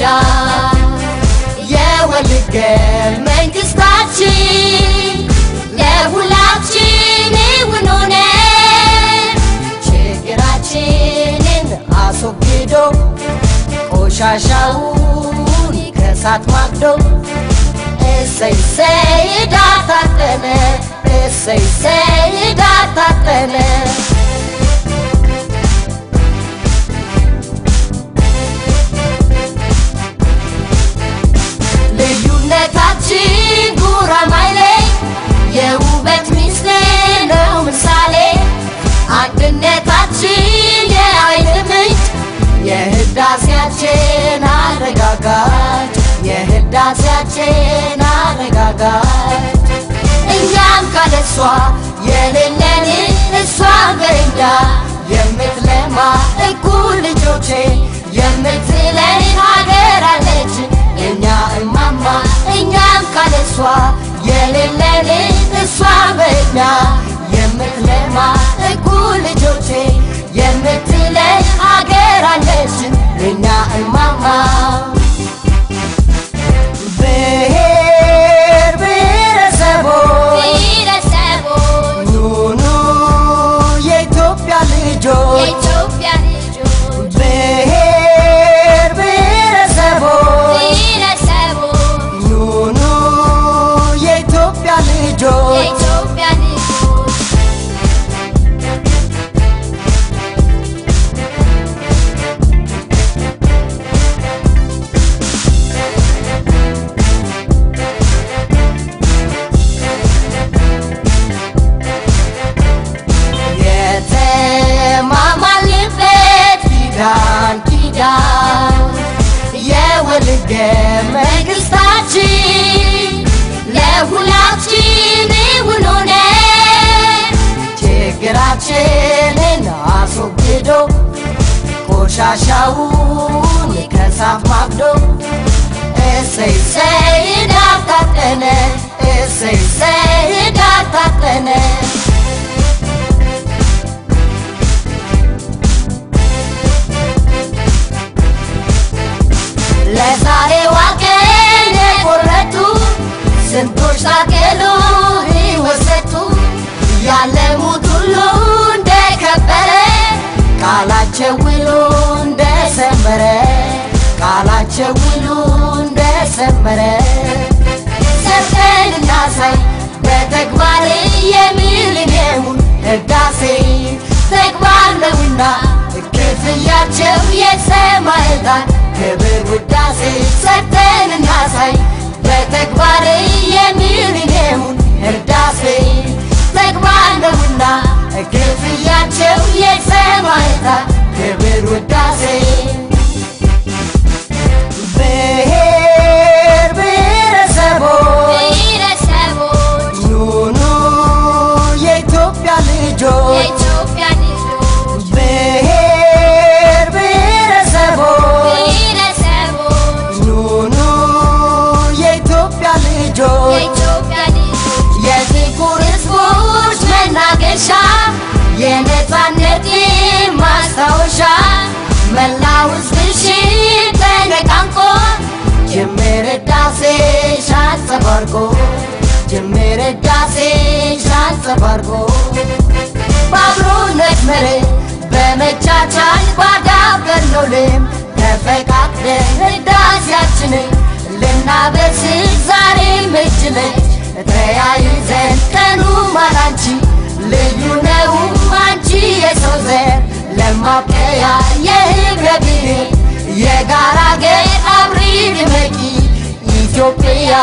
ኪዳን የወልደ መንግስታችን ለሁላችን ውኖነ ችግራችንን አስወግዶ ቆሻሻውን ከሳት ማግዶ እሰይ እሰይ ዳታተነ እሰይ እሰይ ዳታተነ ልዩነታችን ጉራማይሌ የውበት ሚስጥር ነው ምሳሌ አንድነታችን የኃይል ምንጭ የህዳሴያችን አረጋጋጭ የህዳሴያችን አረጋጋጭ እኛም ካለሷ የሌለን እሷ በእኛ የምትለማ እኩል ልጆቼ የምትለኝ ሀገር አለች የኛ እማማ እኛም ካለሷ የሌለን እሷ በእኛ የምትለማ እኩል ልጆቼ የምትለኝ ሀገር አለች የኛ እማማ ብሔር ብሔረሰቦች ኑኑ የኢትዮጵያ ልጆች ብሔር ብሔረሰቦች ኑኑ የኢትዮጵያ ልጆች ኪዳን የወልደ መንግስታችን ለሁላችን ውኖነ ችግራችንን አስወግዶ ቆሻሻውን ከሳት ማግዶ እሰይ እሰይ ዳታተነ እሰይ እሰይ ዳታተነ ለዛሬዋ ቀን የቆረጡ ስንቶች ታገሉ ይወሰቱ ያለሙት ሁሉ እንደከበረ ቃላቸው ውሎ እንደሰመረ ቃላቸው ውሎ እንደሰመረ ሰርተን እናሳይ በተግባር የሚሊኒየሙን ህዳሴ ተግባር ነውና ክፍያቸው የሰማዕታት ክብር ውዳሴ ሰርተን እናሳይ በተግባር የሚሊኒየሙን ህዳሴ ተግባር ነውና ክፍያቸው የሰማዕታት ክብር ውዳሴ ብሔር ብሔረሰቦች ኑኑ የኢትዮጵያ ልጆች ብሔር ብሔረሰቦች ኑኑ የኢትዮጵያ ልጆች የጥቁር ሕዝቦች መናገሻ የነፃነት ማስታወሻ መላው ሕዝብሽን ተነቃንቆ ጅምር ህዳሴሽ አንጸባርቆ ጅምር ህዳሴሽ አንጸባርቆ በአብሮነት መርህ በመቻቻል ባዳበርነው ልም ተፈቃቅደን ህዳሴያችንን ልናበስር ዛሬም እጅ ለእጅ ተያይዘን ቀኑ ማላንቺ ልዩ ነው አንቺ የሰው ዘር ለማብቀያ የህብረ ብሔር የጋራ አገር አብሪ ድመቂ ኢትዮጵያ